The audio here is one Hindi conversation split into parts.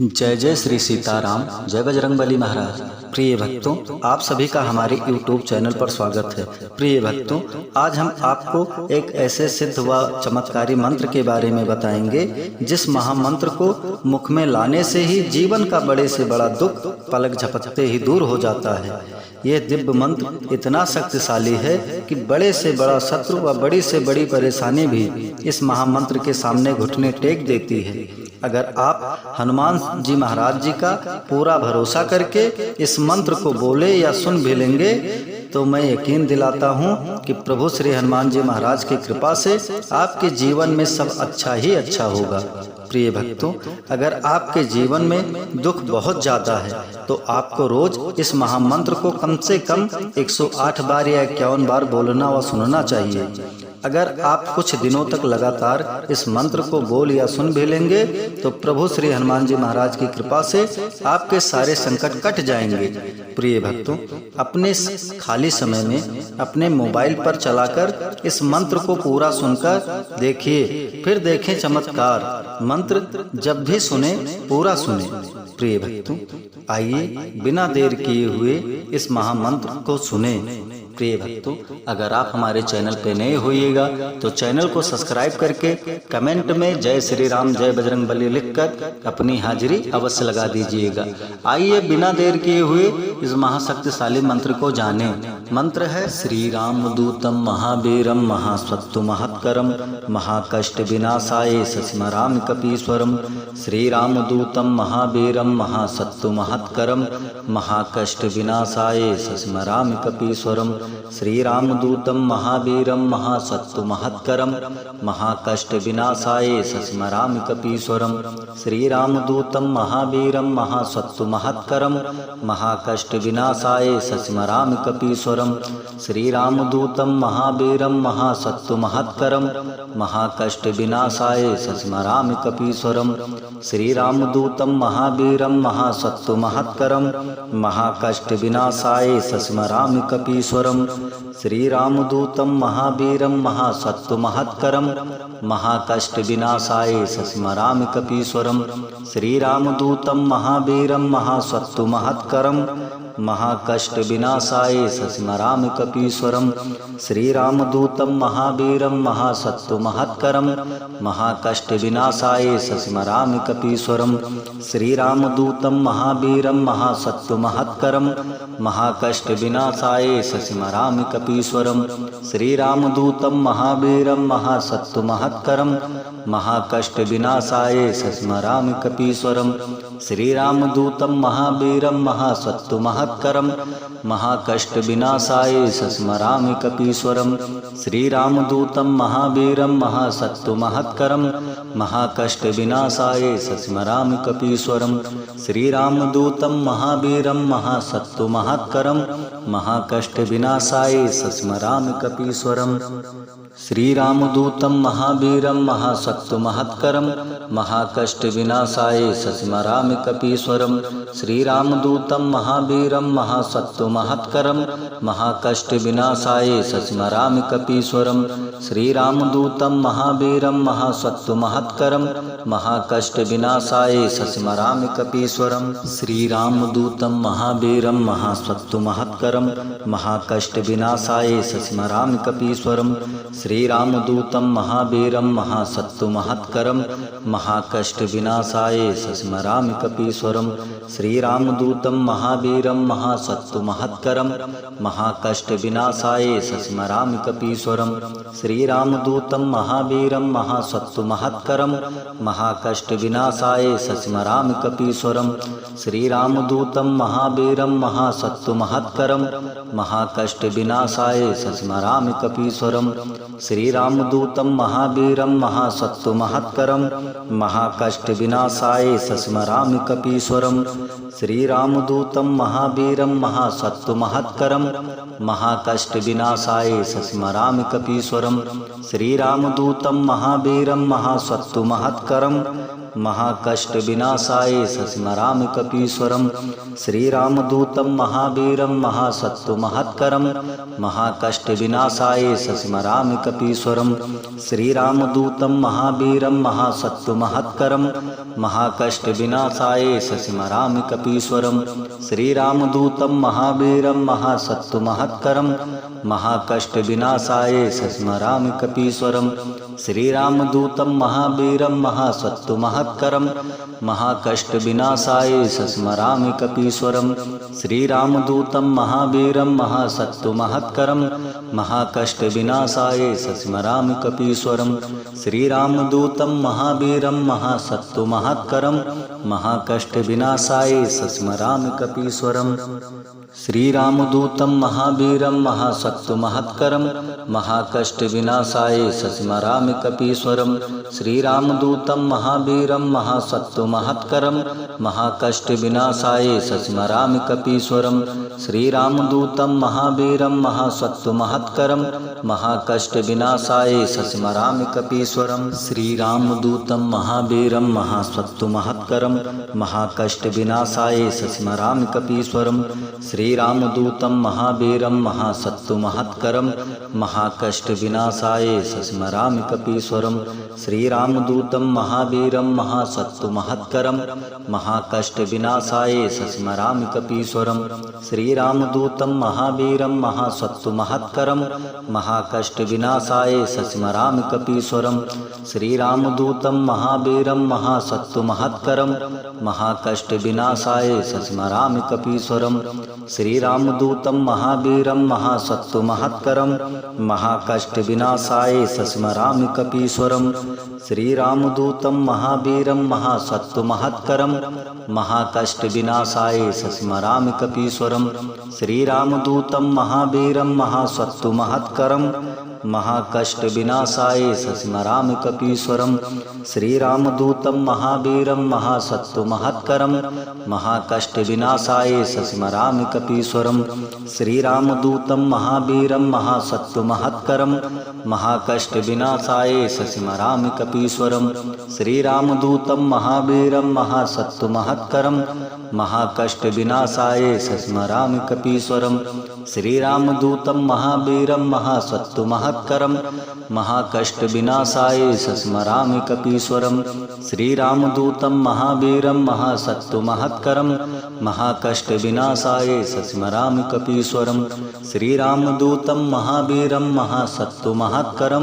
जय जय श्री सीताराम, जय बजरंगबली महाराज। प्रिय भक्तों, आप सभी का हमारे YouTube चैनल पर स्वागत है। प्रिय भक्तों, आज हम आपको एक ऐसे सिद्ध व चमत्कारी मंत्र के बारे में बताएंगे जिस महामंत्र को मुख में लाने से ही जीवन का बड़े से बड़ा दुख पलक झपकते ही दूर हो जाता है। यह दिव्य मंत्र इतना शक्तिशाली है कि बड़े से बड़ा शत्रु व बड़ी से बड़ी परेशानी भी इस महामंत्र के सामने घुटने टेक देती है। अगर आप हनुमान जी महाराज जी का पूरा भरोसा करके इस मंत्र को बोले या सुन भी लेंगे तो मैं यकीन दिलाता हूँ कि प्रभु श्री हनुमान जी महाराज की कृपा से आपके जीवन में सब अच्छा ही अच्छा होगा। प्रिय भक्तों, अगर आपके जीवन में दुख बहुत ज़्यादा है तो आपको रोज इस महामंत्र को कम से कम 108 बार या 51 बार बोलना व सुनना चाहिए। अगर आप कुछ दिनों तक लगातार इस मंत्र को बोल या सुन भी लेंगे तो प्रभु श्री हनुमान जी महाराज की कृपा से आपके सारे संकट कट जाएंगे। प्रिय भक्तों, अपने खाली समय में अपने मोबाइल पर चलाकर इस मंत्र को पूरा सुनकर देखिए, फिर देखें चमत्कार। मंत्र जब भी सुने पूरा सुने। प्रिय भक्तों, आइए बिना देर किए हुए इस महामंत्र को सुने। प्रिय भक्तों, अगर आप हमारे चैनल पे नए होइएगा तो चैनल को सब्सक्राइब करके कमेंट में जय श्री राम जय बजरंगबली लिखकर अपनी हाजिरी अवश्य लगा दीजिएगा। आइए बिना देर किए हुए इस महाशक्तिशाली मंत्र को जाने। मंत्र है श्री राम दूतम महावीरम महासत्तु महत्करम महाकष्ट विनाशाय स्मरामि कपीश्वरम। श्री राम दूतम महावीरम महासत्तु महत्करम महाकष्ट विनाशाय स्मरामि कपीश्वरम। श्री राम दूतम महावीरम महासत्तु महत्करम महाकष्ट विनाशाय स्मरामि कपीश्वरम। श्री राम दूतम महावीरम महासत्तु महत्करम महाकष्ट विनाशाय स्मरामि कपीश्वरम। श्री राम दूतम महावीरम महासत्तु महत्करम महाकष्ट विनाशाय स्मरामि कपीश्वरम। श्री राम दूतम महावीरम महासत्तु महत्करम महाकष्ट विनाशाय स्मरामि कपीश्वरम। श्री राम दूतम महावीरम महासत्तु महत्करम महाकष्ट विनाशाय स्मरामि कपीश्वरम। श्री राम दूतम महावीरम महासत्तु महत्करम महाकष्ट विनाशाय स्मरामि कपीश्वरम। श्री राम दूतम महावीरम महासत्तु महत्करम महाकष्ट विनाशाय स्मरामि कपीश्वरम। श्री राम दूतम महावीरम महासत्तु महत्करम महाकष्ट विनाशाय स्मरामि कपीश्वरम। श्री राम दूतम महावीरम महासत्तु महत्करम महाकष्ट विनाशाय स्मरामि कपीश्वरम। श्री राम दूतम महावीरम महासत्तु महत्करम महाकष्ट विनाशाय स्मरामि कपीश्वरम। श्री राम दूतम महावीरम महासत्तु महत्करम महाकष्ट विनाशाय स्मरामि कपीश्वरम। श्री राम दूतम महावीरम महासत्तु महत्करम महाकष्ट विनाशाय स्मरामि कपीश्वरम। श्री राम दूतम महावीरम महासत्तु महत्करम महाकष्ट विनाशाय स्मरामि कपीश्वरम। श्री राम दूतम महावीरम महासत्तु महत्करम महाकष्ट विनाशाय स्मरामि कपीश्वरम। श्री राम दूतम महावीरम महासत्तु महत्करम महाकष्ट विनाशाय स्मरामि कपीश्वरम। श्री राम दूतम महावीरम महासत्तु महत्करम महाकष्ट विनाशाय स्मरामि कपीश्वरम। श्री राम दूतम महावीरम महासत्तु महत्करम महाकष्ट विनाशाय स्मरामि कपीश्वरम। श्री राम दूतम महावीरम महासत्तु महत्करम महाकष्ट विनाशाय स्मरामि कपीश्वरम। श्री राम दूतम महावीरम महासत्तु महत्करम महाकष्ट विनाशाय स्मरामि कपीश्वरम। श्री राम दूतम महावीरम महासत्तु महत्करम महाकष्ट विनाशाय स्मरामि कपीश्वरम। श्री राम दूतम महावीरम महासत्तु महत्करम महाकष्ट विनाशाय स्मरामि कपीश्वरम। श्री राम दूतम महावीरम महासत्तु महत्करम महाकष्ट विनाशाय स्मरामि कपीश्वरम। श्री राम दूतम महावीरम महासत्तु महत्करम महाकष्ट विनाशाय स्मरामि कपीश्वरम् श्रीरामदूतं महावीरं महासत्तु महत्करं महाकष्ट विनाशाय स्मरामि कपीश्वरम् श्रीरामदूतं महावीरं महासत्तु महत्करं महाकष्ट विनाशाय स्मरामि कपीश्वरम् श्रीरामदूतं महावीरं महासत्तु महत्करं महाकष्ट विनाशाय स्मरामि कपीश्वरम् श्रीरामदूतं महावीरं महासत्तु महत्करं महाकष्ट विनाशाय स्मरामि कपीश्वरम् श्रीरामदूतं महावीरं महासत्तु महत्करं महाकष्ट विनाशाय स्मरामि कपीश्वरम् श्रीरामदूतं महावीरं महासत्तु महत्करं महाकष्ट विनाशाय स्मरामि कपीश्वरम् श्रीरामदूतं महावीरं महासत्तु महत्करं महाकष्ट विनाशाय स्मरामि कपीश्वरम् श्रीरामदूतं महावीरं महासत्तु महत्करं महाकष्ट विनाशाय स्मरामि कपीश्वरम् श्रीरामदूतं महावीरं महासत्तु महत्करं महाकष्ट विनाशाय स्मरामि कपीश्वरम् श्रीरामदूतं महावीरं महासत्तु महत्करं महाकष्ट विनाशाय स्मरामि कपीश्वरम् श्रीरामदूतं महावीरं महासत्तु महत्करं महाकष्ट विनाशाय स्मरामि कपीश्वरम् श्रीरामदूतं महावीरं महासत्तु महत्करं महाकष्ट विनाशाय स्मरामि कपीश्वरम् श्रीरामदूतं महावीरं महासत्तु महत्करं महाकष्ट विनाशाय स्मरामि कपीश्वरम् श्रीरामदूतं महावीरं महासत्तु महत्करं महाकष्ट विनाशाय स्मरामि कपीश्वरम् श्रीरामदूतं महावीरं महासत्तु महत्करं महाकष्ट विनाशाय स्मरामि कपीश्वरम् श्रीरामदूतं महावीरं महासत्तु महत्करं महाकष्ट विनाशाय स्मरामि कपीश्वरम् श्रीरामदूतं महावीरं महासत्तु महत्करं महाकष्ट विनाशाय स्मरामि कपीश्वरम् श्रीरामदूतं महावीरं महासत्तु महत्करं महाकष्ट विनाशाय स्मरामि कपीश्वरम् श्रीरामदूतं महावीरं महासत्तु महत्करं महाकष्ट विनाशाय स्मरामि कपीश्वरम् श्रीरामदूतं महावीरं महासत्तु महत्करं महाकष्ट विनाशाय स्मरामि कपीश्वरम् श्रीरामदूतं महावीरं महासत्तु महत्करं महाकष्ट विनाशाय स्मरामि कपीश्वरम् श्रीरामदूतं महावीरं महासत्तु महत्करं महाकष्ट विनाशाय स्मरामि कपीश्वरम् श्रीरामदूतं महावीरं महासत्तु महत्करं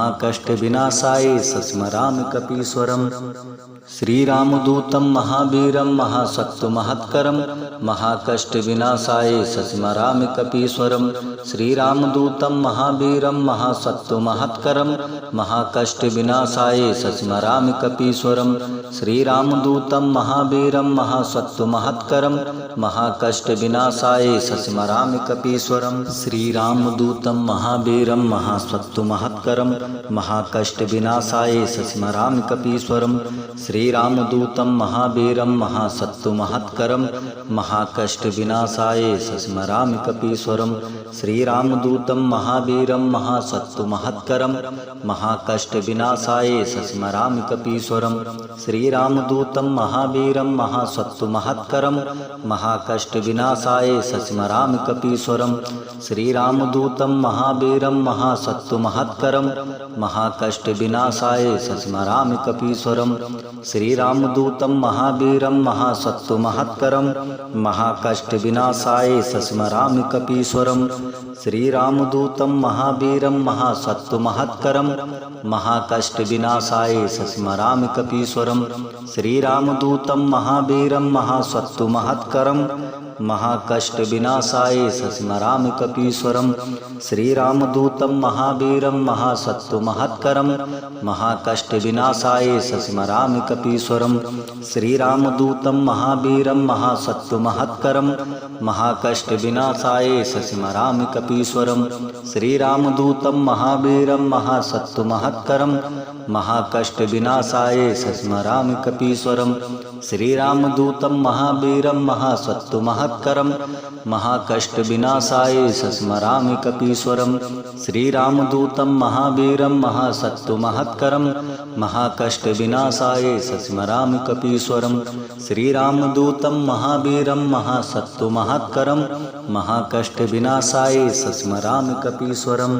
महाकष्ट विनाशाय स्मरामि कपीश्वरम् श्रीरामदूतं महावीरं महासत्तु महत्करं महाकष्ट विनाशाय स्मरामि कपीश्वरम् श्रीरामदूतं महावीरं महासत्तु महत्करं महाकष्ट विनाशाय स्मरामि कपीश्वरम् श्रीरामदूतं महावीरं महासत्तु महत्करं महाकष्ट विनाशाय स्मरामि कपीश्वरम् श्रीरामदूतं महावीरं महासत्तु महत्करं महाकष्ट विनाशाय स्मरामि कपीश्वरम् श्रीरामदूतं महावीरं महासत्तु महत्करं महाकष्ट विनाशाय स्मरामि कपीश्वरम् श्रीरामदूतं महावीरं महासत्तु महत्करं महाकष्ट विनाशाय स्मरामि कपीश्वरम् श्रीरामदूतं महावीरं महासत्तु महत्करं महाकष्ट विनाशाय स्मरामि कपीश्वरम् श्रीरामदूतं महावीरं महासत्तु महत्करं महाकष्ट विनाशाय स्मरामि कपीश्वरम् श्रीरामदूतं महावीरं महासत्तु महत्करं महाकष्ट विनाशाय स्मरामि कपीश्वरम् श्रीरामदूतं महावीरं महासत्तु महत्करं महाकष्ट विनाशाय स्मरामि कपीश्वरम् श्रीरामदूतं महावीरं महासत्तु महत्करं महाकष्ट विनाशाय स्मरामि कपीश्वरम् श्रीरामदूतं महावीरं महासत्तु महत्करं महाकष्ट विनाशाय स्मरामि कपीश्वरम् श्रीरामदूतं महावीरं महासत्तु महत्करं महाकष्ट विनाशाय स्मरामि कपीश्वरम् श्रीरामदूतं महावीरं महासत्तु महत्करं महाकष्ट विनाशाय स्मरामि कपीश्वरम् श्रीरामदूतं महावीरं महासत्तु महत्करं महत्करं महाकष्टविनाशाय सस्मरामि कपीश्वरं श्रीरामदूतं महावीरं महासत्तुमहत्करं महाकष्टविनाशाय सस्मरामि कपीश्वरं श्रीरामदूतं महावीरं महासत्तुमहत्करं महाकष्टविनाशाय सस्मरामि कपीश्वरं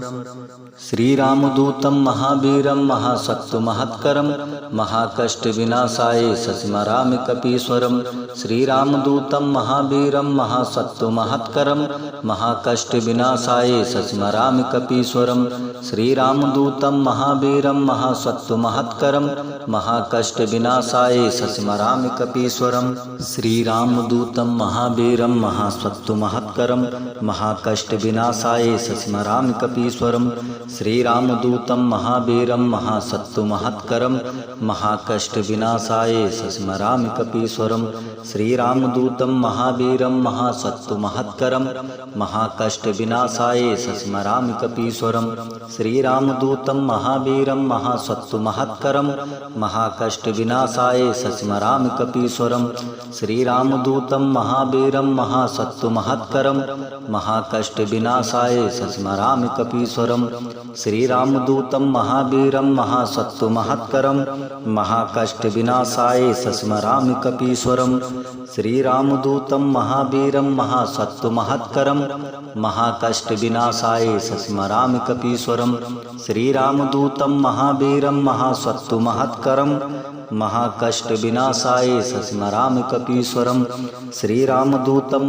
श्रीरामदूतं महावीरं महासत्तुमहत्करं महाकष्टविनाशाय सस्मरामि कपीश्वरं श्रीरामदूतं महावीरं महासत्तुमहत्करं महाकष्टविनाशाय सस्मरामि कपीश्वरं श्रीरामदूतं महावीरं महासत्तुमहत्करं महाकष्टविनाशाय सस्मरामि कपीश्वरं श्रीरामदूतं महावीरं महासत्तुमहत्करं महाकष्टविनाशाय सस्मरामि कपीश्वरं श्रीरामदूतं महावीरं महासत्तुमहत्करं महाकष्टविनाशाय सस्मरामि कपीश्वरं श्रीरामदूतं महावीरं महासत्तुमहत्करं महाकष्टविनाशाय सस्मरामि कपीश्वरं श्रीरामदूतं महावीरं महासत्तुमहत्करं महाकष्टविनाशाय सस्मरामि कपीश्वरं श्रीरामदूतं महावीरं महासत्तुमहत्करं महाकष्टविनाशाय सस्मरामि कपीश्वरं श्रीरामदूतं महावीरं महासत्तुमहत्करं महाकष्टविनाशाय सस्मरामि कपीश्वरं श्रीरामदूतं महावीरं महासत्तुमहत्करं महाकष्टविनाशाय सस्मरामि कपीश्वरं श्रीरामदूतं महावीरं महासत्तुमहत्करं महाकष्टविनाशाय सस्मरामि कपीश्वरं श्रीरामदूतं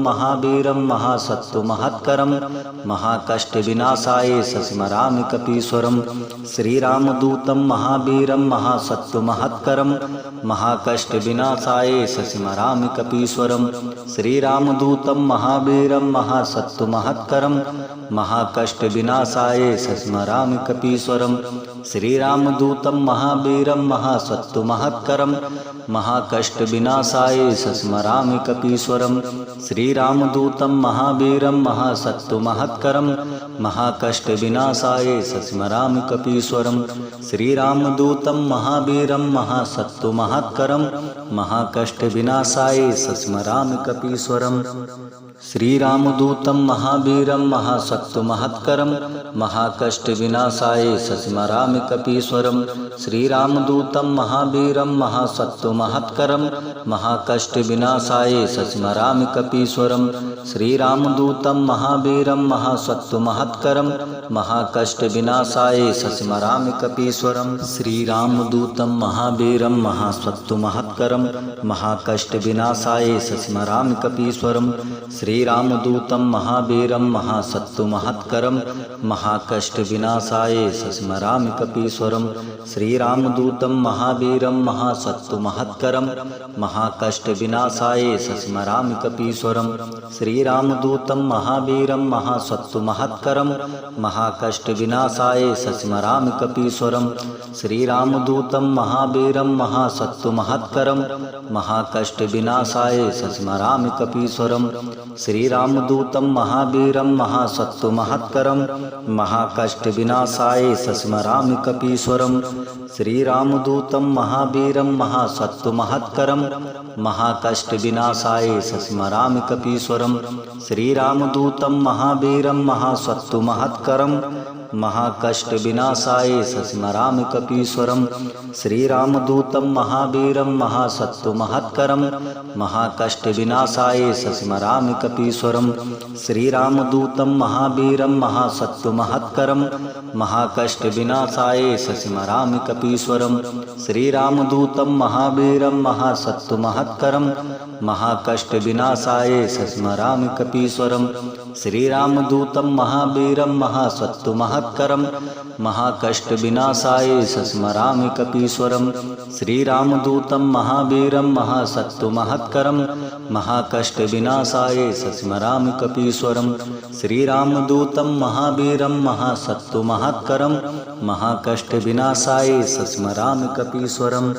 महावीरं महासत्तुमहत्करं महाकष्टविनाशाय सस्मरामि कपीश्वरं श्रीरामदूतं महावीरं महासत्तुमहत्करं महाकष्टविनाशाय सस्मरामि कपीश्वरं श्रीरामदूतं महावीरं महासत्तुमहत्करं महाकष्टविनाशाय सस्मरामि कपीश्वरं श्रीरामदूतं महावीरं महासत्तुमहत्करं महाकष्टविनाशाय सस्मरामि कपीश्वरं श्रीरामदूतं महावीरं महासत्तुमहत्करं महाकष्टविनाशाय सस्मरामि कपीश्वरं श्रीरामदूतं महावीरं महासत्तुमहत्करं महाकष्टविनाशाय सस्मरामि कपीश्वरं श्रीरामदूतं महावीरं महासत्तुमहत्करं महाकष्टविनाशाय सस्मरामि कपीश्वरं श्रीरामदूतं महावीरं महासत्तुमहत्करं महाकष्टविनाशाय सस्मरामि कपीश्वरं श्रीरामदूतं महावीरं महासत्तुमहत्करं महाकष्टविनाशाय सस्मरामि कपीश्वरं श्रीरामदूतं महावीरं महासत्तुमहत्करं महाकष्टविनाशाय सस्मरामि कपीश्वरं श्रीरामदूतं महावीरं महासत्तुमहत्करं महाकष्टविनाशाय सस्मरामि कपीश्वरं श्रीरामदूतं महावीरं महासत्तुमहत्करं महाकष्टविनाशाय सस्मरामि कपीश्वरं श्रीरामदूतं महावीरं महासत्तुमहत्करं महाकष्टविनाशाय सस्मरामि कपीश्वरं श्रीरामदूतं महावीरं महासत्तुमहत्करं महाकष्टविनाशाय सस्मरामि कपीश्वरं श्रीरामदूतं महावीरं महासत्तुमहत्करं महाकष्टविनाशाय सस्मरामि कपीश्वरं श्रीरामदूतं महावीरं महासत्तुमहत्करं महाकष्टविनाशाय सस्मरामि कपीश्वरं श्रीरामदूतं महावीरं महासत्तुमहत्करं महाकष्टविनाशाय सस्मरामि कपीश्वरं श्रीरामदूतं महावीरं महासत्तुमहत्करं महाकष्टविनाशाय सस्मरामि कपीश्वरं श्रीरामदूतं महावीरं महासत्तुमहत्करं महाकष्टविनाशाय सस्मरामि कपीश्वरं श्रीरामदूतं महावीरं महासत्तुमहत्करं महाकष्टविनाशाय सस्मरामि कपीश्वरं श्रीरामदूतं महावीरं महासत्तुमहत्करं महाकष्टविनाशाय सस्मरामि कपीश्वरं श्रीरामदूतं महावीरं महासत्तुमहत्करं महाकष्टविनाशाय सस्मरामि कपीश्वरं श्रीरामदूतं महावीरं महासत्तुमहत्करं महाकष्टविनाशाय सस्मरामि कपीश्वरं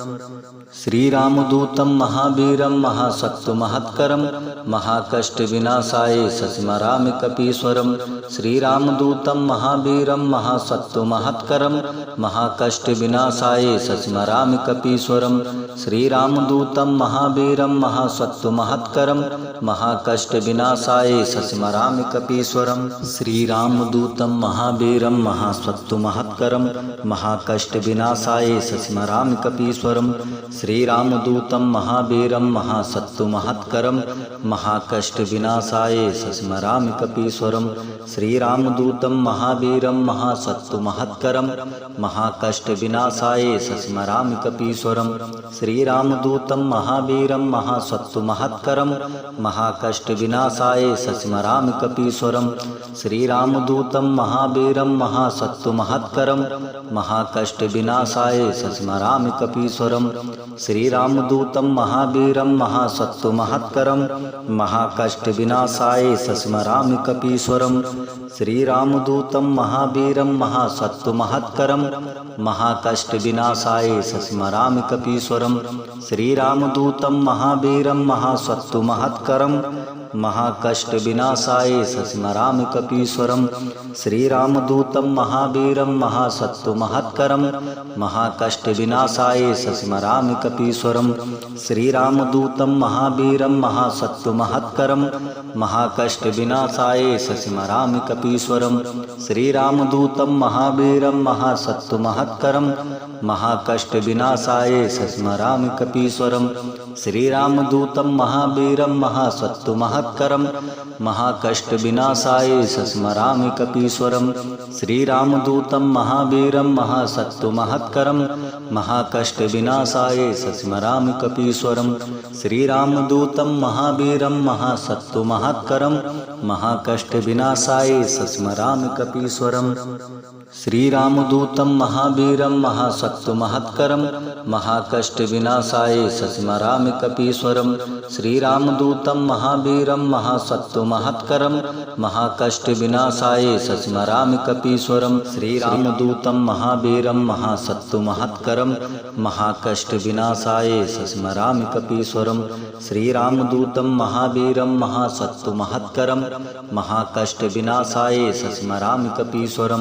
श्रीरामदूतं महावीरं महासत्वमहत्करं महाकष्टविनाशाय सस्मरामि कपीश्वरं। श्रीरामदूतं महावीरं महासत्वमहत्करं महाकष्टविनाशाय सस्मरामि कपीश्वरं। श्रीरामदूतं महावीरं महासत्वमहत्करं महाकष्टविनाशाय सस्मरामि कपीश्वरं। श्रीरामदूतं महावीरं महासत्वमहत्करं महाकष्टविनाशाय सस्मरामि कपीश्वरं। श्रीरामदूतं महावीरं महासत्वमहत्करं महाकष्टविनाशाय सस्मरामि कपीश्वरं। श्रीरामदूतं महावीरं महासत्वमहत्करं महाकष्टविनाशाय सस्मरामि कपीश्वरं। श्रीरामदूतं महावीरं महासत्वमहत्करं महाकष्टविनाशाय सस्मरामि कपीश्वरं। श्रीरामदूतं महावीरं महासत्वमहत्करं महाकष्टविनाशाय सस्मरामि कपीश्वरं। श्रीरामदूतं महावीरं महासत्वमहत्करं महाकष्टविनाशाय सस्मरामि कपीश्वरं। श्रीरामदूतं महावीरं महासत्वमहत्करं महाकष्टविनाशाय सस्मरामि कपीश्वरं। श्रीरामदूतं महावीरं महासत्वमहत्करं महाकष्टविनाशाय सस्मरामि कपीश्वरं। श्रीरामदूतं महावीरं महासत्वमहत्करं महाकष्टविनाशाय सस्मरामि कपीश्वरं। श्रीरामदूतं महावीरं महासत्वमहत्करं महाकष्टविनाशाय सस्मरामि कपीश्वरं। श्रीरामदूतं महावीरं महासत्वमहत्करं महाकष्टविनाशाय सस्मरामि कपीश्वरं। श्रीरामदूतं महावीरं महासत्वमहत्करं महाकष्टविनाशाय सस्मरामि कपीश्वरं। श्रीरामदूतं महावीरं महासत्वमहत्करं महाकष्टविनाशाय सस्मरामि कपीश्वरं। श्रीरामदूतं महावीरं महासत्वमहत्करं महाकष्टविनाशाय सस्मरामि कपीश्वरं। श्रीरामदूतं महावीरं महासत्वमहत्करं महाकष्टविनाशाय सस्मरामि कपीश्वरं। श्रीरामदूतं महावीरं महासत्वमहत्करं महाकष्टविनाशाय सस्मरामि कपीश्वरं। श्रीरामदूतं महावीरं महासत्वमहत्करं महाकष्टविनाशाय सस्मरामि कपीश्वरं। श्रीरामदूतं महावीरं महासत्वमहत्करं महाकष्टविनाशाय सस्मरामि कपीश्वरं।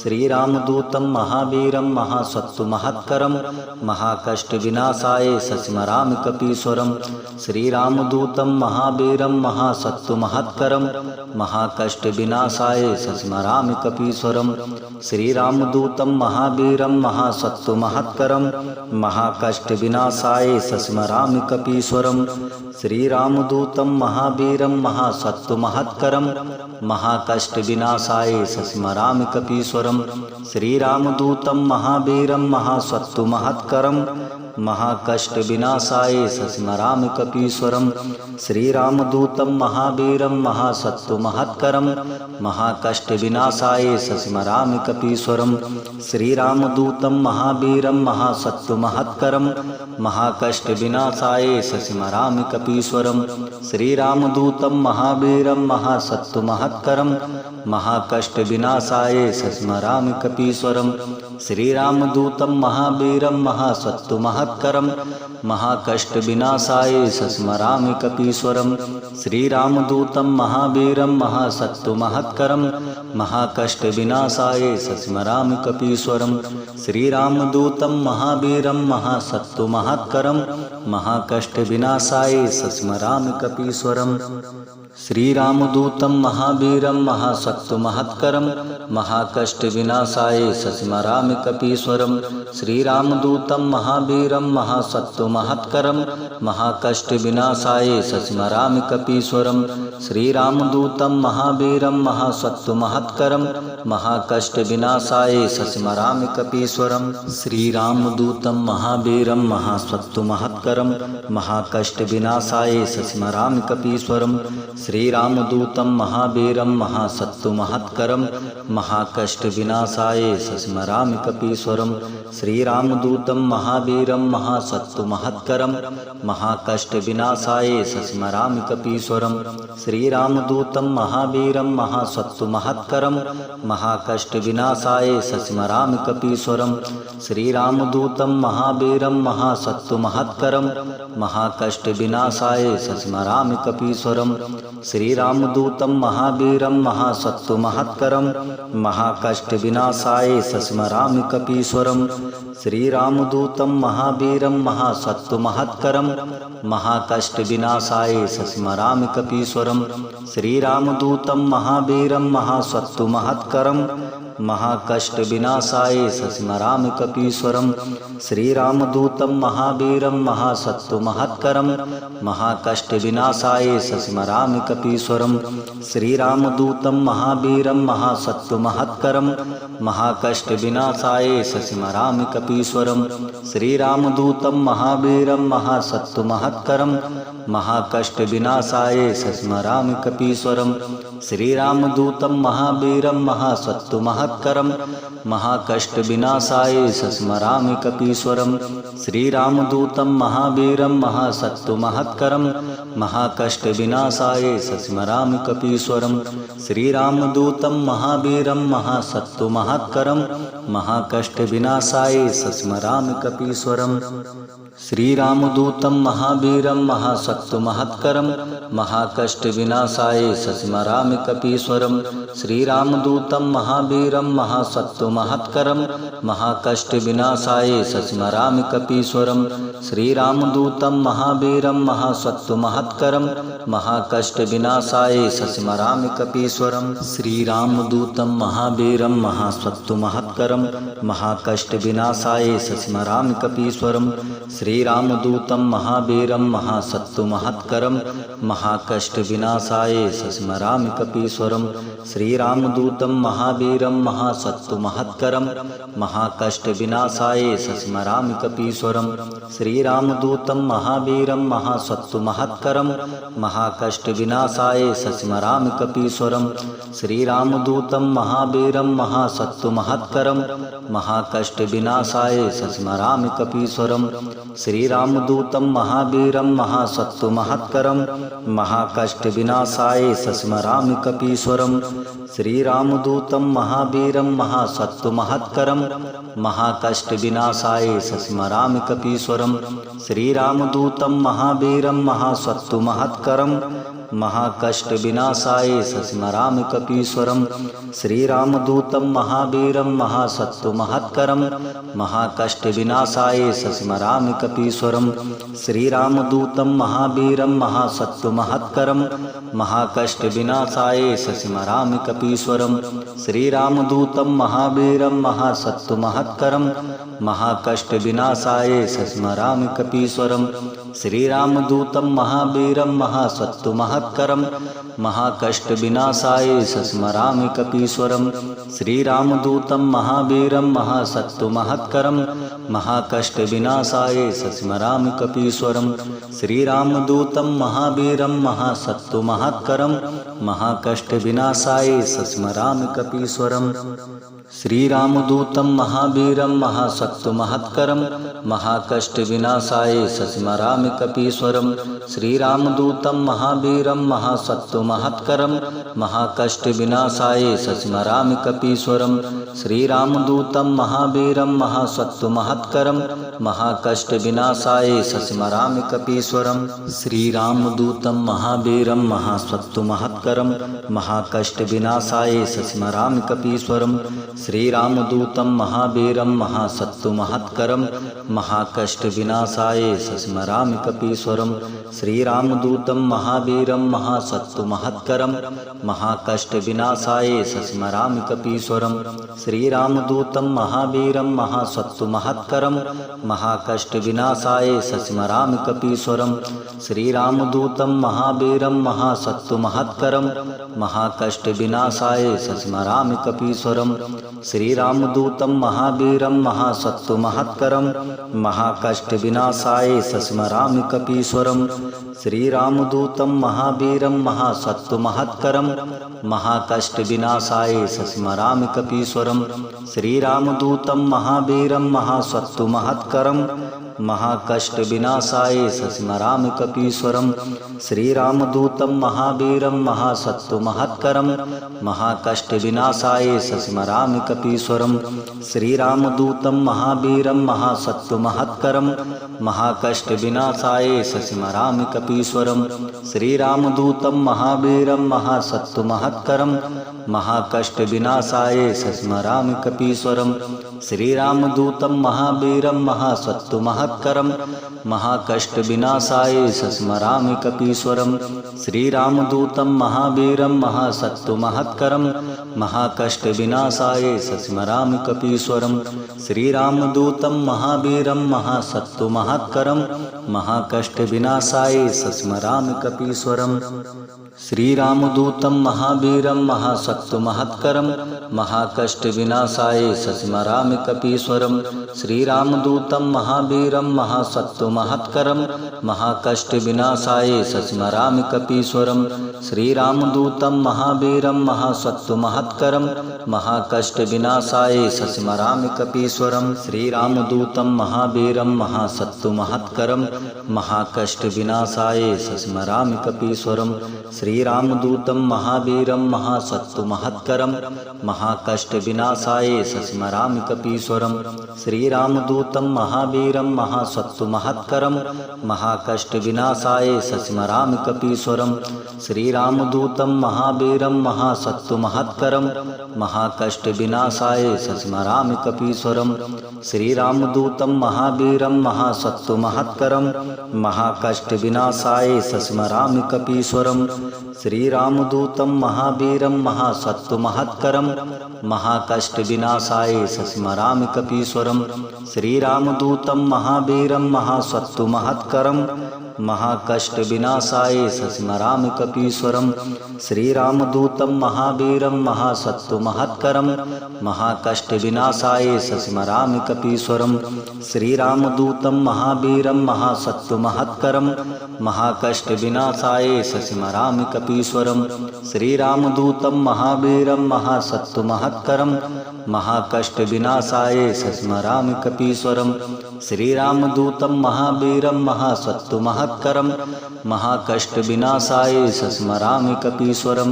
श्रीरामदूतं महावीरं महासत्वमहत्करं महाकष्टविनाशाय सस्मरामि कपीश्वरं। श्रीरामदूतं महावीरं महासत्वमहत्करं महाकष्टविनाशाय सस्मरामि कपीश्वरं। श्रीरामदूतं महावीरं महासत्वमहत्करं महाकष्टविनाशाय सस्मरामि कपीश्वरं। श्रीरामदूतं महावीरं महासत्वमहत्करं महाकष्टविनाशाय सस्मरामि कपीश्वरं। श्रीरामदूतं महावीरं महासत्वमहत्करं महाकष्टविनाशाय सस्मरामि कपीश्वरं। श्रीरामदूतं महावीरं महासत्वमहत्करं महाकष्टविनाशाय सस्मरामि कपीश्वरं। श्रीरामदूतं महावीरं महासत्वमहत्करं महाकष्टविनाशाय सस्मरामि कपीश्वरं। श्रीरामदूतं महावीरं महासत्वमहत्करं महाकष्टविनाशाय सस्मरामि कपीश्वरं। श्रीरामदूतं महावीरं महासत्वमहत्करं महाकष्टविनाशाय सस्मरामि कपीश्वरं। श्रीरामदूतं महावीरं महासत्वमहत्करं महाकष्टविनाशाय सस्मरामि कपीश्वरं। श्रीरामदूतं महावीरं महासत्वमहत्करं महाकष्टविनाशाय सस्मरामि कपीश्वरं। श्रीरामदूतं महावीरं महासत्वमहत्करं महाकष्टविनाशाय सस्मरामि कपीश्वरं। श्रीरामदूतं महावीरं महासत्वमहत्करं महाकष्टविनाशाय सस्मरामि कपीश्वरं। श्रीरामदूतं महावीरं महासत्वमहत्करं महाकष्टविनाशाय सस्मरामि कपीश्वरं। श्रीरामदूतं महावीरं महासत्वमहत्करं महाकष्टविनाशाय सस्मरामि कपीश्वरं। श्रीरामदूतं महावीरं महासत्वमहत्करं महाकष्टविनाशाय सस्मरामि कपीश्वरं। श्रीरामदूतं महावीरं महासत्तुमहत्करं महाकष्टविनाशाय सस्मरामि कपीश्वरं। श्रीरामदूतं महावीरं महासत्तुमहत्करं महाकष्टविनाशाय सस्मरामि कपीश्वरं। श्रीरामदूतं महावीरं महासत्तुमहत्करं महाकष्टविनाशाय सस्मरामि कपीश्वरं। श्रीरामदूतं महावीरं महासत्तुमहत्करं महाकष्टविनाशाय सस्मरामि कपीश्वरं। श्रीरामदूतं महावीरं महासत्तुमहत्करं महाकष्टविनाशाय सस्मरामि कपीश्वरं। श्रीरामदूतं महावीरं महासत्तुमहत्करं महाकष्टविनाशाय सस्मरामि कपीश्वरं। श्रीरामदूतं महावीरं महासत्तुमहत्करं महाकष्टविनाशाय सस्मरामि कपीश्वरं। श्रीरामदूतं महावीरं महासत्तुमहत्करं महाकष्टविनाशाय सस्मरामि कपीश्वरं। श्रीरामदूतं महावीरं महासत्तुमहत्करं महाकष्टविनाशाय सस्मरामि कपीश्वरं। श्रीरामदूतं महावीरं महासत्तुमहत्करं महाकष्टविनाशाय सस्मरामि कपीश्वरं। श्रीरामदूतं महावीरं महासत्तुमहत्करं महाकष्टविनाशाय सस्मरामि कपीश्वरं। श्रीरामदूतं महावीरं महासत्तुमहत्करं महाकष्टविनाशाय सस्मरामि कपीश्वरं। श्रीरामदूतं महावीरं महासत्तुमहत्करं महाकष्टविनाशाय सस्मरामि कपीश्वरं। श्रीरामदूतं महावीरं महासत्तुमहत्करं महाकष्टविनाशाय सस्मरामि कपीश्वरं। श्रीरामदूतं महावीरं महासत्तुमहत्करं महाकष्टविनाशाय सस्मरामि कपीश्वरं। श्रीरामदूतं महावीरं महासत्तुमहत्करं महाकष्टविनाशाय सस्मरामि कपीश्वरं। श्रीरामदूतं महावीरं महासत्तुमहत्करं महाकष्टविनाशाय सस्मरामि कपीश्वरं। श्रीरामदूतं महावीरं महासत्तुमहत्करं महाकष्टविनाशाय सस्मरामि कपीश्वरं। श्रीरामदूतं महावीरं महासत्तुमहत्करं महाकष्टविनाशाय सस्मरामि कपीश्वरं। श्रीरामदूतं महावीरं महासत्तुमहत्करं महाकष्टविनाशाय सस्मरामि कपीश्वरं। श्रीरामदूतं महावीरं महासत्तुमहत्करं महाकष्टविनाशाय सस्मरामि कपीश्वरं। श्रीरामदूतं महावीरं महासत्तुमहत्करं महाकष्टविनाशाय सस्मरामि कपीश्वरं। श्रीरामदूतं महावीरं महासत्तुमहत्करं महाकष्टविनाशाय सस्मरामि कपीश्वरं। श्रीरामदूतं महावीरं महासत्तुमहत्करं महाकष्टविनाशाय सस्मरामि कपीश्वरं। श्रीरामदूतं महावीरं महासत्तुमहत्करं महाकष्टविनाशाय सस्मरामि कपीश्वरं। श्रीरामदूतं महावीरं महासत्तुमहत्करं महाकष्टविनाशाय सस्मरामि कपीश्वरं। श्रीरामदूतं महावीरं महासत्तुमहत्करं महाकष्टविनाशाय सस्मरामि कपीश्वरं। श्रीरामदूतं महावीरं महासत्तुमहत्करं महाकष्टविनाशाय सस्मरामि कपीश्वरं। श्रीरामदूतं महावीरं महासत्तुमहत्करं महाकष्टविनाशाय सस्मरामि कपीश्वरं। श्रीरामदूतं महावीरं महासत्तुमहत्करं महाकष्टविनाशाय सस्मरामि कपीश्वरं। श्रीरामदूतं महावीरं महासत्तुमहत्करं महाकष्टविनाशाय सस्मरामि कपीश्वरं। श्रीरामदूतं महावीरं महासत्तुमहत्करं महाकष्टविनाशाय सस्मरामि कपीश्वरं। श्रीरामदूतं महावीरं महासत्तुमहत्करं महाकष्टविनाशाय सस्मरामि कपीश्वरं। श्रीरामदूतं महावीरं महासत्तुमहत्करं महाकष्टविनाशाय सस्मरामि कपीश्वरं। श्रीरामदूतं महावीरं महासत्तुमहत्करं महाकष्टविनाशाय सस्मरामि कपीश्वरं। श्रीरामदूतं महावीरं महासत्तुमहत्करं महाकष्टविनाशाय सस्मरामि कपीश्वरं। श्रीरामदूतं महावीरं महासत्तुमहत्करं महाकष्टविनाशाय सस्मरामि कपीश्वरं। श्रीरामदूतं महावीरं महासत्तुमहत्करं महाकष्टविनाशाय स्मरामि कपीश्वरं। श्रीरामदूतं महावीरं महासत्तुमहत्करं महाकष्टविनाशाय स्मरामि कपीश्वरं। श्रीरामदूतं महावीरं महासत्तुमहत्करं महाकष्टविनाशाय स्मरामि कपीश्वरं। श्रीरामदूतं महावीरं महासत्तुमहत्करं महाकष्टविनाशाय स्मरामि कपीश्वरं। श्रीरामदूतं महावीरं महासत्तुमहत्करं महाकष्टविनाशाय स्मरामि कपीश्वरं। श्रीरामदूतं महावीरं महासत्तुमहत्करं महाकष्टविनाशाय स्मरामि कपीश्वरं। श्रीरामदूतं महावीरं महासत्तुमहत्करं महाकष्टविनाशाय स्मरामि कपीश्वरं। श्रीरामदूतं महावीरं महासत्तुमहत्करं महाकष्टविनाशाय स्मरामि कपीश्वरं। श्रीरामदूतं महावीरं महासत्तुमहत्करं महाकष्टविनाशाय स्मरामि कपीश्वरं। श्रीरामदूतं महावीरं महासत्तुमहत्करं महाकष्टविनाशाय स्मरामि कपीश्वरं। श्रीरामदूतं महावीरं महासत्तुमहत्करं महाकष्टविनाशाय स्मरामि कपीश्वरं। श्रीरामदूतं महावीरं महासत्तुमहत्करं महाकष्टविनाशाय स्मरामि कपीश्वरं। श्रीरामदूतं महावीरं महासत्तुमहत्करं महाकष्टविनाशाय स्मरामि कपीश्वरं। श्रीरामदूतं महावीरं महासत्तुमहत्करं महाकष्टविनाशाय स्मरामि कपीश्वरं। श्रीरामदूतं महावीरं महासत्तुमहत्करं महाकष्टविनाशाय स्मरामि कपीश्वरं। श्रीरामदूतं महावीरं महासत्तुमहत्करं महाकष्टविनाशाय स्मरामि कपीश्वरं। श्रीरामदूतं महावीरं महासत्तुमहत्करं महाकष्टविनाशाय स्मरामि कपीश्वरं। श्रीरामदूतं महावीरं महासत्तुमहत्करं महाकष्टविनाशाय स्मरामि कपीश्वरं। श्रीरामदूतं महावीरं महासत्तुमहत्करं महाकष्टविनाशाय स्मरामि कपीश्वरं। श्रीरामदूतं महावीरं महासत्तुमहत्करं महाकष्टविनाशाय स्मरामि कपीश्वरं। श्रीरामदूतं महावीरं महासत्तुमहत्करं महाकष्टविनाशाय स्मरामि कपीश्वरं। श्रीरामदूतं महावीरं महासत्तुमहत्करं महाकष्टविनाशाय स्मरामि कपीश्वरं। श्रीरामदूतं महावीरं महासत्तुमहत्करं महाकष्टविनाशाय स्मरामि कपीश्वरं।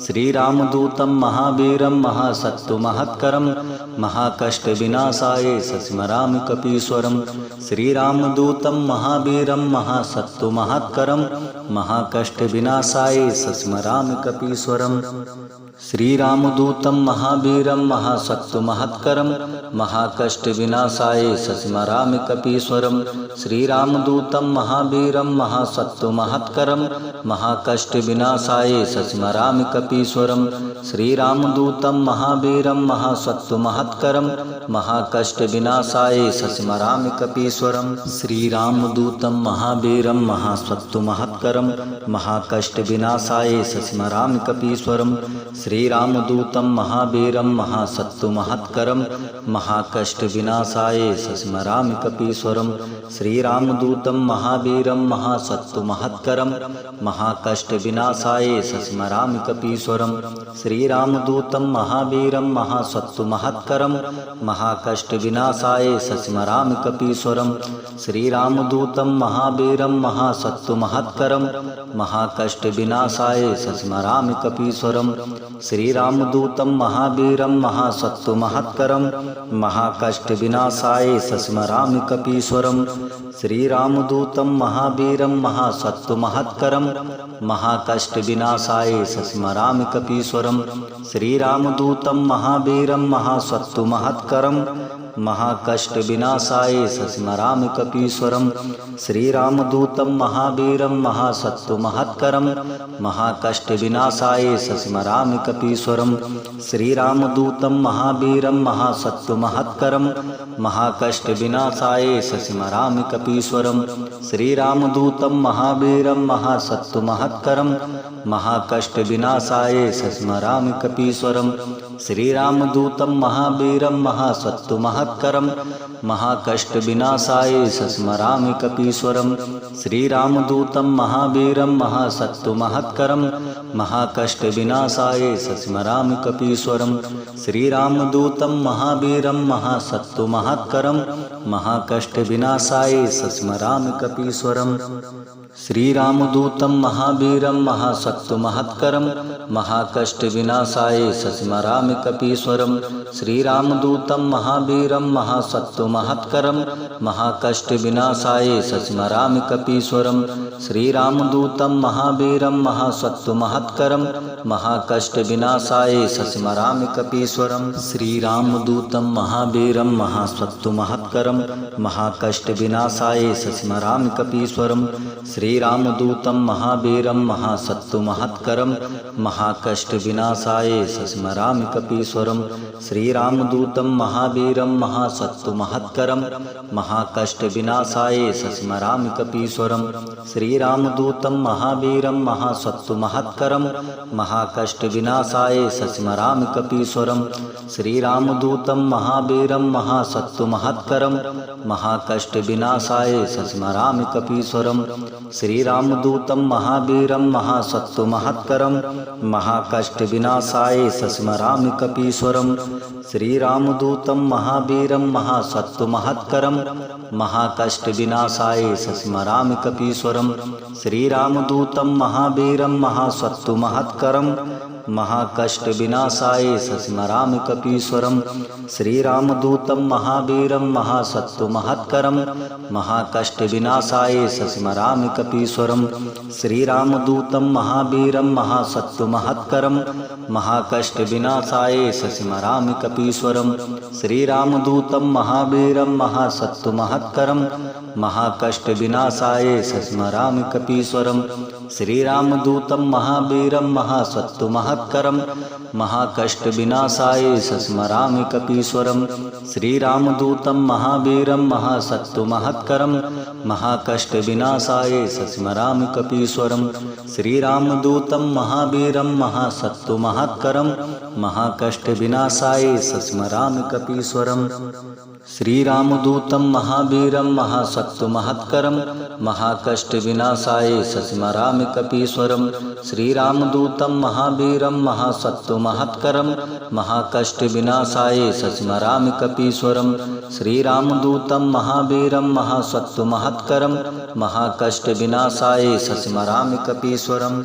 श्रीरामदूतं महावीरं महासत्तुमहत्करं महाकष्टविनाशाय स्मरामि कपीश्वरं। श्रीरामदूतं महावीरं महासत्तुमहत्करं महाकष्टविनाशाय स्मरामि कपीश्वरं। श्रीरामदूतं महावीरं महासत्तुमहत्करं महाकष्टविनाशाय स्मरामि कपीश्वरं। श्रीरामदूतं महावीरं महासत्तुमहत्करं महाकष्टविनाशाय स्मरामि कपीश्वरं। श्रीरामदूतं महावीरं महासत्तुमहत्करं महाकष्टविनाशाय स्मरामि कपीश्वरं। श्रीरामदूतं महावीरं महासत्तुमहत्करं महाकष्टविनाशाय स्मरामि कपीश्वरं। श्रीरामदूतं महावीरं महासत्तुमहत्करं महाकष्टविनाशाय स्मरामि कपीश्वरं। श्रीरामदूतं महावीरं महासत्तुमहत्करं महाकष्टविनाशाय स्मरामि कपीश्वरं। श्रीरामदूतं महावीरं महासत्तुमहत्करं महाकष्टविनाशाय स्मरामि कपीश्वरं। श्रीरामदूतं महावीरं महासत्तुमहत्करं महाकष्टविनाशाय स्मरामि कपीश्वरं। श्रीरामदूतं महावीरं महासत्तुमहत्करं महाकष्टविनाशाय स्मरामि कपीश्वरं। श्रीरामदूतं महावीरं महासत्तुमहत्करं महाकष्टविनाशाय स्मरामि कपीश्वरं। श्रीरामदूतं महावीरं महासत्तुमहत्करं महाकष्टविनाशाय स्मरामि कपीश्वरं। श्रीरामदूतं महावीरं महासत्तुमहत्करं महाकष्टविनाशाय स्मरामि कपीश्वरं। श्रीरामदूतं महावीरं महासत्तुमहत्करं महाकष्टविनाशाय स्मरामि कपीश्वरं। श्रीरामदूतं महावीरं महासत्तुमहत्करं महाकष्टविनाशाय स्मरामि कपीश्वरं। श्रीरामदूतं महावीरं महासत्तु महत्करं महाकष्टविनाशाय स्मरामि कपीश्वरं। श्रीरामदूतं महावीरं महासत्तु महत्करं महाकष्टविनाशाय स्मरामि कपीश्वरं। श्रीरामदूतं महावीरं महासत्तु महत्करं महाकष्टविनाशाय स्मरामि कपीश्वरं। श्रीरामदूतं महावीरं महासत्तु महत्करं महाकष्टविनाशाय स्मरामि कपीश्वरं। श्रीरामदूतं महावीरं महासत्तु महत्करं महाकष्टविनाशाय स्मरामि कपीश्वरं। श्रीरामदूतं महावीरं महासत्तु महत्करं महाकष्टविनाशाय स्मरामि कपीश्वरं। श्रीरामदूतं महावीरं महासत्तु महत्करं महाकष्टविनाशाय स्मरामि कपीश्वरं। श्रीरामदूतं महावीरं महासत्तु महत्करं महाकष्टविनाशाय स्मरामि कपीश्वरं। श्रीरामदूतं महावीरं महासत्तु महत्करं महाकष्टविनाशाय स्मरामि कपीश्वरं। श्रीरामदूतं महावीरं महासत्तु महत्करं महाकष्टविनाशाय स्मरामि कपीश्वरं। श्रीरामदूतं महावीरं महासत्तु महत्करं महाकष्टविनाशाय स्मरामि कपीश्वरं। श्रीरामदूतं महावीरं महासत्तु महत्करं महाकष्टविनाशाय स्मरामि कपीश्वरं। श्रीरामदूतं महावीरं महासत्तु महत्करं महाकष्टविनाशाय स्मरामि कपीश्वरं। श्रीरामदूतं महावीरं महासत्तु महत्करं महाकष्टविनाशाय स्मरामि कपीश्वरं। श्रीरामदूतं महावीरं महासत्तु महत्करं महाकष्टविनाशाय स्मरामि कपीश्वरं। श्रीरामदूतं महावीरं महासत्तु महत्करं महाकष्टविनाशाय स्मरामि कपीश्वरं। श्रीरामदूतं महावीरं महासत्तु महत्करं महाकष्टविनाशाय स्मरामि कपीश्वरं। श्रीरामदूतं महावीरं महासत्तु महत्करं महाकष्टविनाशाय स्मरामि कपीश्वरं। श्रीरामदूतं महावीरं महासत्तु महत्करं महाकष्टविनाशाय स्मरामि कपीश्वरं। श्रीरामदूतं महावीरं महासत्तु महत्करं महाकष्टविनाशाय स्मरामि कपीश्वरं। श्रीरामदूतं महावीरं महासत्तु महत्करं महाकष्टविनाशाय स्मरामि कपीश्वरं। श्रीरामदूतं महावीरं महासत्तु महत्करं महाकष्टविनाशाय स्मरामि कपीश्वरं। श्रीरामदूतं महावीरं महासत्तु महत्करं महाकष्टविनाशाय स्मरामि कपीश्वरम्।